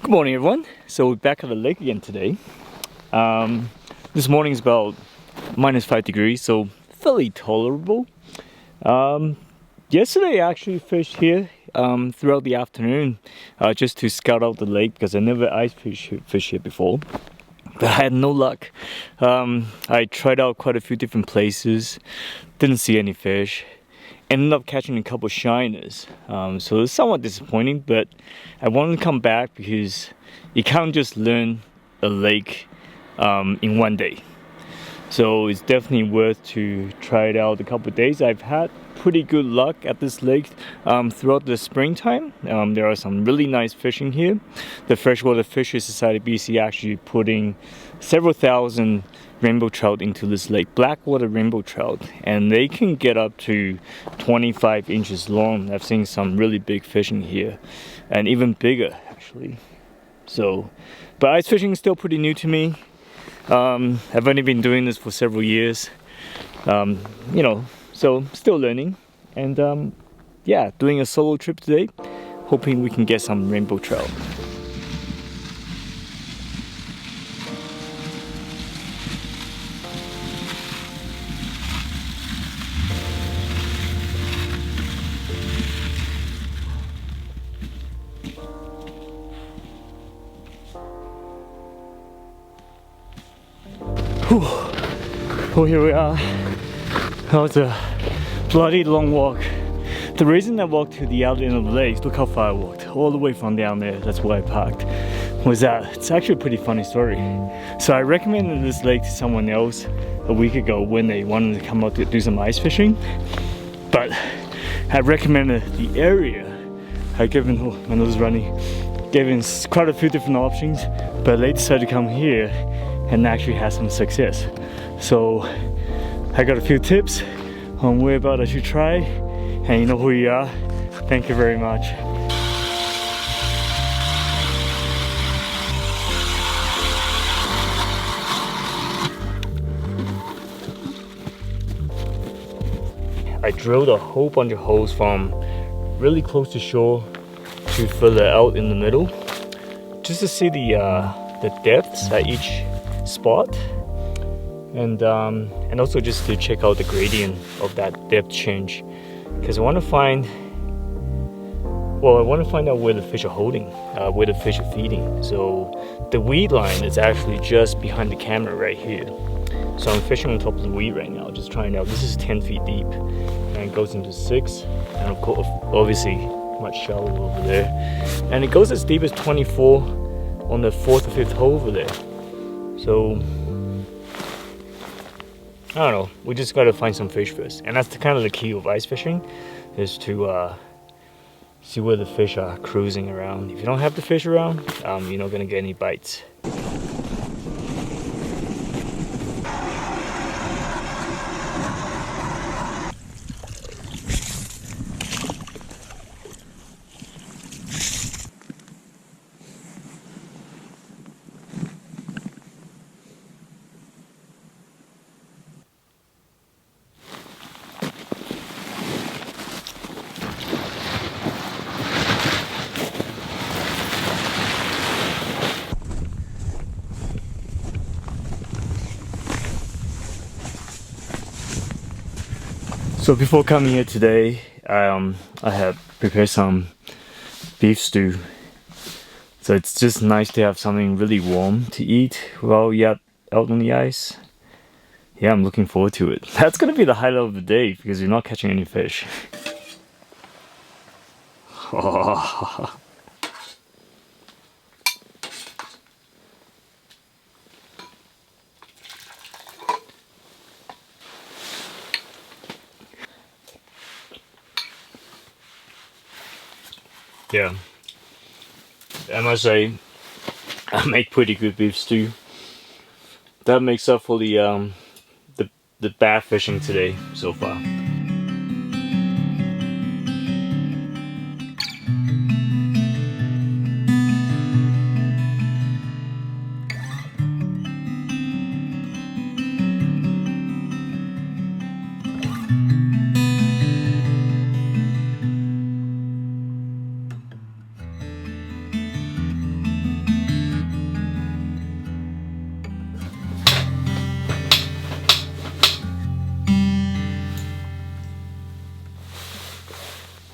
Good morning, everyone. So we're back at the lake again today. This morning is about -5 degrees, so fairly tolerable. Yesterday I actually fished here throughout the afternoon just to scout out the lake because I never ice fish here before. But I had no luck. I tried out quite a few different places, didn't see any fish. Ended up catching a couple shiners, so it's somewhat disappointing, but I wanted to come back because you can't just learn a lake in one day. So it's definitely worth to try it out a couple of days. I've had pretty good luck at this lake throughout the springtime. There are some really nice fishing here. The Freshwater Fisheries Society BC actually putting several thousand rainbow trout into this lake, blackwater rainbow trout, and they can get up to 25 inches long. I've seen some really big fishing here, and even bigger actually. So, but ice fishing is still pretty new to me. I've only been doing this for several years, so still learning, and yeah, doing a solo trip today, hoping we can get some rainbow trout. Whew. Oh, here we are. That was a bloody long walk. The reason I walked to the other end of the lake, look how far I walked, all the way from down there, that's where I parked, was that it's actually a pretty funny story. So I recommended this lake to someone else a week ago when they wanted to come out to do some ice fishing, but I recommended the area. I gave him, my nose is running, gave him quite a few different options, but they decided to come here and actually had some success. So I got a few tips on where about I should try, and you know who you are. Thank you very much. I drilled a whole bunch of holes from really close to shore to further out in the middle, just to see the depths at each spot, and also just to check out the gradient of that depth change, because I want to find out where the fish are holding, where the fish are feeding. So the weed line is actually just behind the camera right here. So I'm fishing on top of the weed right now, just trying out. This is 10 feet deep, and it goes into 6, and of course, obviously much shallower over there, and it goes as deep as 24 on the 4th or 5th hole over there. So I don't know, we just gotta find some fish first, and that's kind of the key of ice fishing, is to see where the fish are cruising around. If you don't have the fish around, you're not gonna get any bites. So before coming here today, I had prepared some beef stew. So it's just nice to have something really warm to eat while you're out on the ice. Yeah, I'm looking forward to it. That's gonna be the highlight of the day because you're not catching any fish. Oh. Yeah, I must say, I make pretty good beef stew. That makes up for the bad fishing today so far.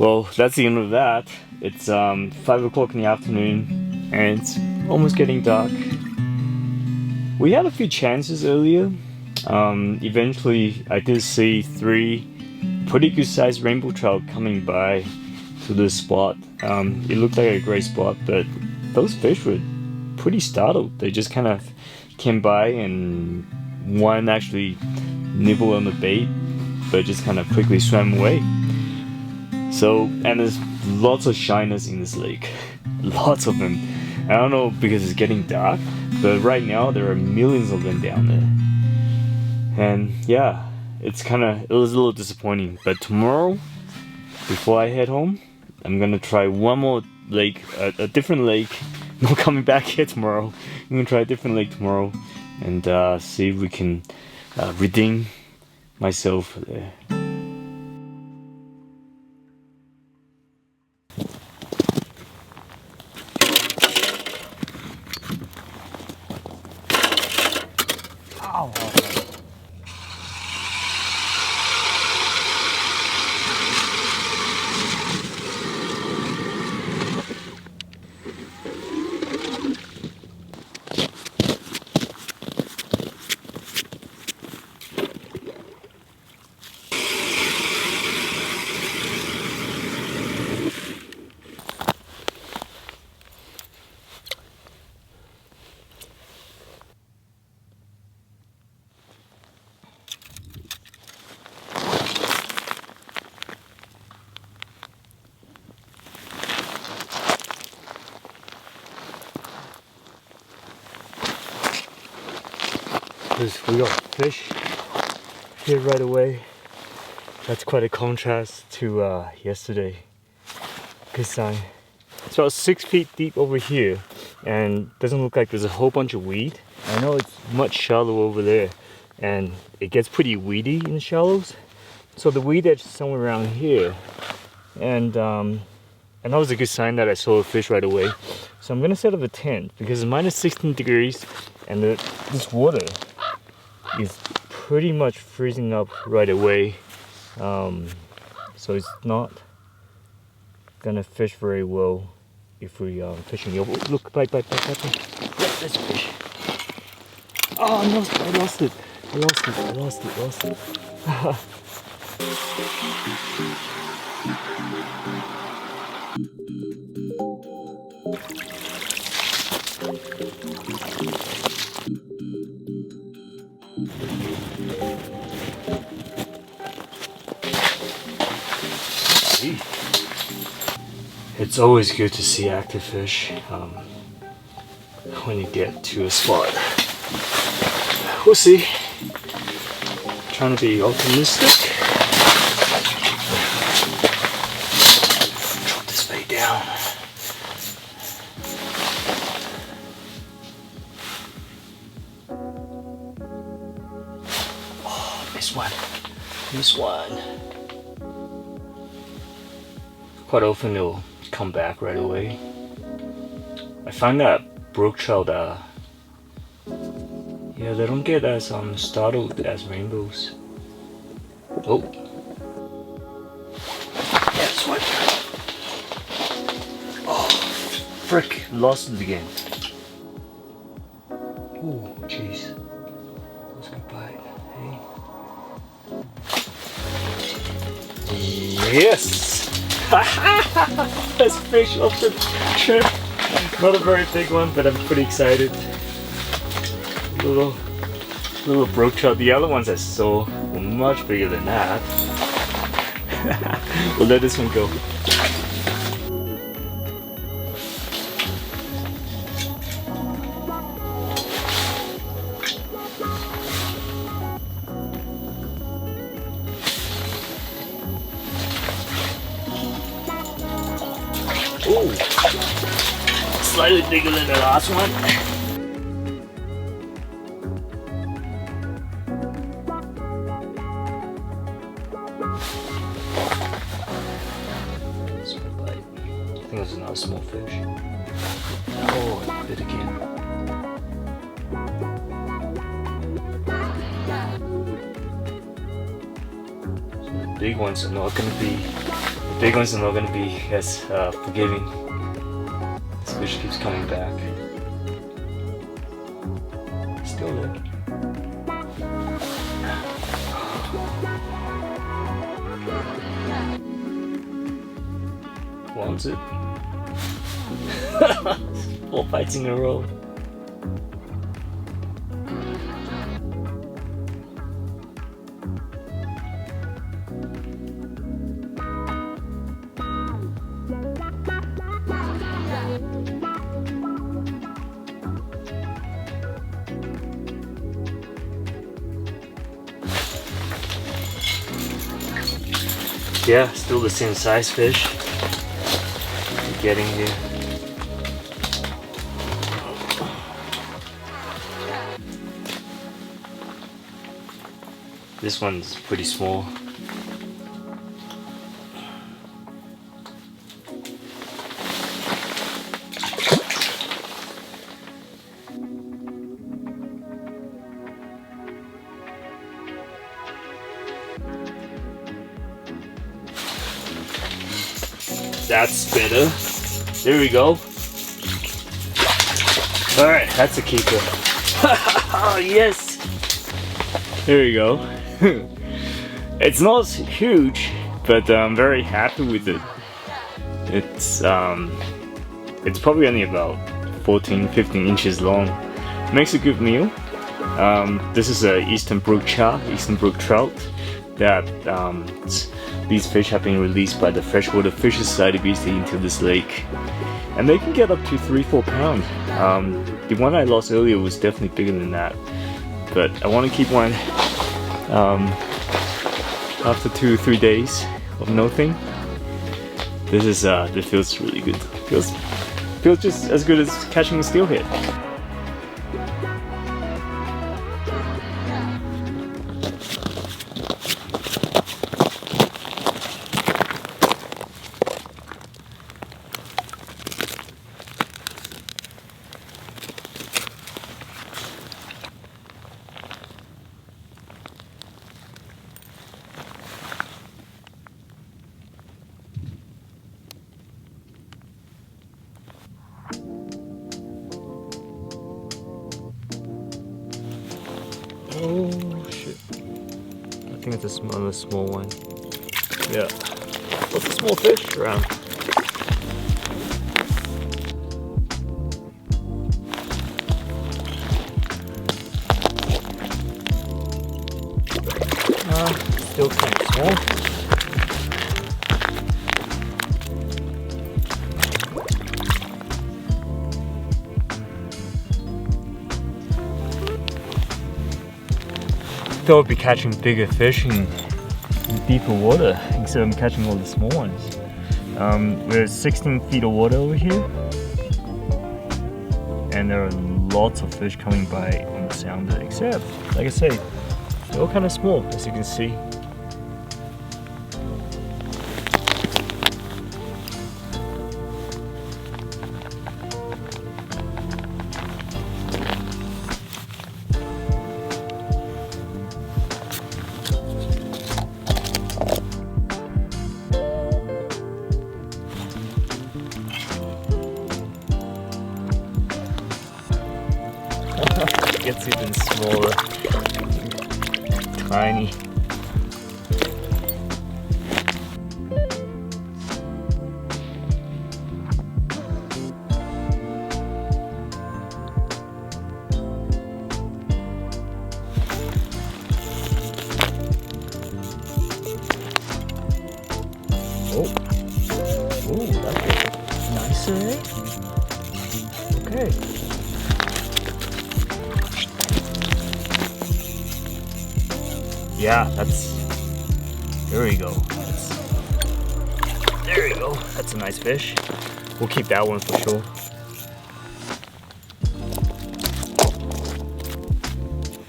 Well, that's the end of that. It's 5 o'clock in the afternoon and it's almost getting dark. We had a few chances earlier. Eventually I did see 3 pretty good sized rainbow trout coming by to this spot. It looked like a great spot, but those fish were pretty startled. They just kind of came by and one actually nibbled on the bait, but just kind of quickly swam away. So, and there's lots of shiners in this lake. Lots of them. I don't know because it's getting dark, but right now there are millions of them down there. And yeah, it was a little disappointing. But tomorrow, before I head home, I'm gonna try one more lake, a different lake. Not coming back here tomorrow. I'm gonna try a different lake tomorrow and see if we can redeem myself there. We got fish here right away. That's quite a contrast to yesterday. Good sign. It's about 6 feet deep over here and doesn't look like there's a whole bunch of weed. I know it's much shallower over there and it gets pretty weedy in the shallows. So the weed edge is somewhere around here, and that was a good sign that I saw a fish right away. So I'm gonna set up a tent because it's minus 16 degrees and this water is pretty much freezing up right away. So it's not gonna fish very well if we fishing. Oh, look, bite. Yep, there's a fish. Oh no, I lost it. It's always good to see active fish when you get to a spot. We'll see. Trying to be optimistic. Drop this bait down. Oh, missed one. Quite often they'll come back right away. I find that brook trout, yeah, they don't get as startled as rainbows. Oh, yeah, this one. Oh, frick, lost it again. Oh, jeez, that was a good bite. Hey. Yes. Best fish of the trip. Not a very big one, but I'm pretty excited. Little brook trout. The other ones I saw were much bigger than that. We'll let this one go. Ooh, slightly bigger than the last one. I think there's another small fish. Oh, it bit again. So the big ones are not going to be the big ones are not gonna be as forgiving. This fish keeps coming back. Still there. Wants it. 4 fights in a row. Yeah, still the same size fish. We're getting here. This one's pretty small. That's better. There we go. Alright, that's a keeper. Oh, yes! There we go. It's not huge, but I'm very happy with it. It's probably only about 14-15 inches long. Makes a good meal. This is a Eastern Brook trout, that these fish have been released by the Freshwater Fish Society BC into this lake, and they can get up to 3-4 pounds. The one I lost earlier was definitely bigger than that, but I want to keep one after 2-3 days of nothing. This feels really good. Feels just as good as catching a steelhead. Oh shit. I think it's another small one. Yeah. Lots of small fish around. Still kind of small. Thought I'd be catching bigger fish in deeper water instead of catching all the small ones. We're 16 feet of water over here, and there are lots of fish coming by on the sounder, except, like I say, they're all kind of small, as you can see. It gets even smaller. Tiny. Oh, that's nicer, eh? Okay. Yeah, there we go. There we go. That's a nice fish. We'll keep that one for sure.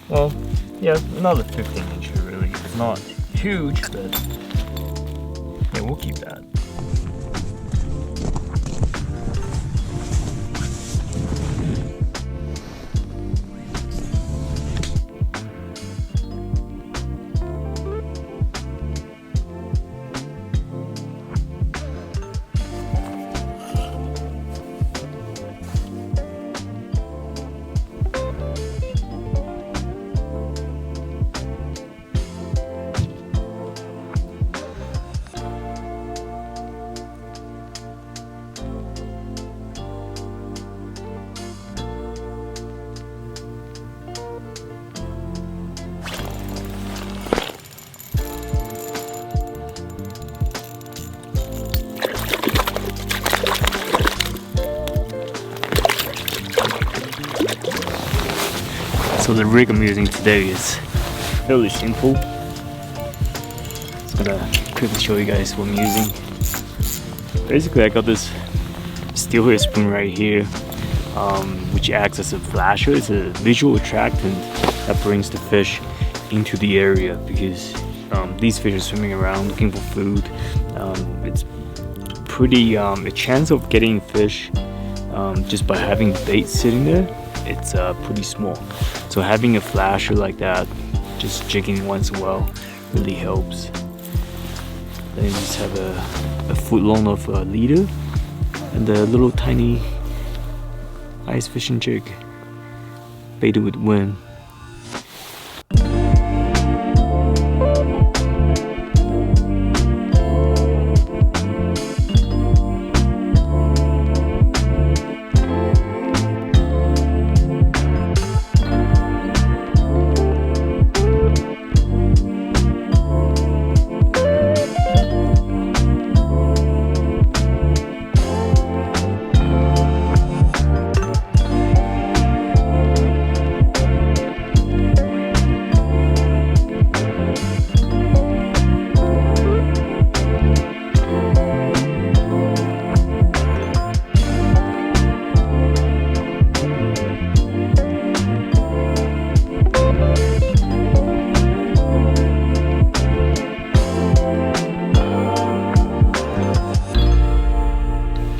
Well, yeah, another 15 inches really. It's not huge, but yeah, we'll keep that. So the rig I'm using today is fairly simple. Just gonna quickly show you guys what I'm using. Basically, I got this steelhead spoon right here, which acts as a flasher. It's a visual attractant that brings the fish into the area, because these fish are swimming around looking for food. It's pretty a chance of getting fish just by having bait sitting there, it's pretty small. So having a flasher like that, just jigging once in a while, really helps. Then you just have a foot long of leader and a little tiny ice fishing jig baited with worm.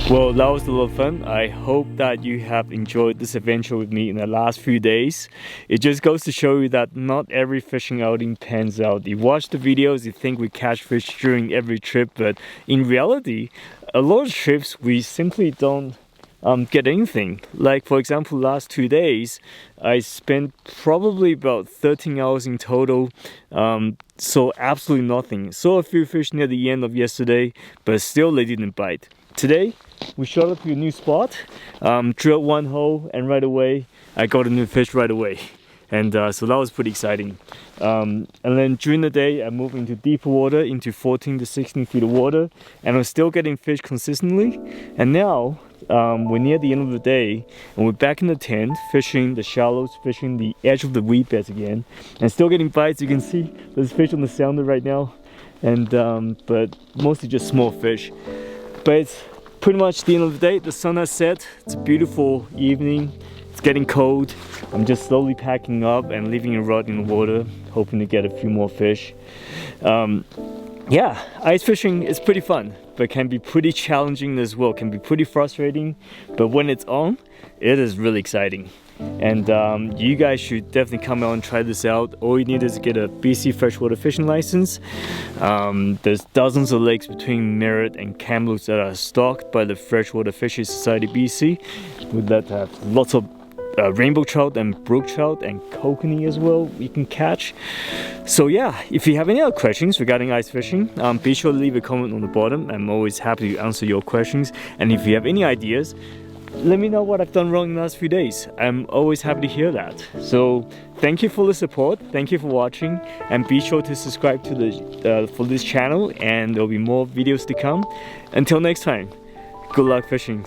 Well, that was a lot of fun. I hope that you have enjoyed this adventure with me in the last few days. It just goes to show you that not every fishing outing pans out. You watch the videos, you think we catch fish during every trip, but in reality, a lot of trips we simply don't get anything. Like for example, last 2 days, I spent probably about 13 hours in total, so absolutely nothing. Saw a few fish near the end of yesterday, but still they didn't bite. Today, we shot up to a new spot, drilled one hole, and right away, I got a new fish right away. And so that was pretty exciting. And then during the day, I moved into deeper water, into 14 to 16 feet of water, and I was still getting fish consistently. And now, we're near the end of the day, and we're back in the tent, fishing the shallows, fishing the edge of the weed beds again, and still getting bites. You can see there's fish on the sounder right now, and but mostly just small fish. But it's pretty much the end of the day. The sun has set. It's a beautiful evening. It's getting cold. I'm just slowly packing up and leaving a rod in the water, hoping to get a few more fish. Yeah, ice fishing is pretty fun, but can be pretty challenging as well. Can be pretty frustrating, but when it's on, it is really exciting. And you guys should definitely come out and try this out. All you need is to get a BC freshwater fishing license. There's dozens of lakes between Merritt and Kamloops that are stocked by the Freshwater Fisheries Society BC. With that, have lots of rainbow trout and brook trout and kokanee as well you can catch. So yeah, if you have any other questions regarding ice fishing, be sure to leave a comment on the bottom. I'm always happy to answer your questions. And if you have any ideas, let me know what I've done wrong in the last few days. I'm always happy to hear that. So thank you for the support, thank you for watching, and be sure to subscribe to the for this channel, and there'll be more videos to come. Until next time, good luck fishing.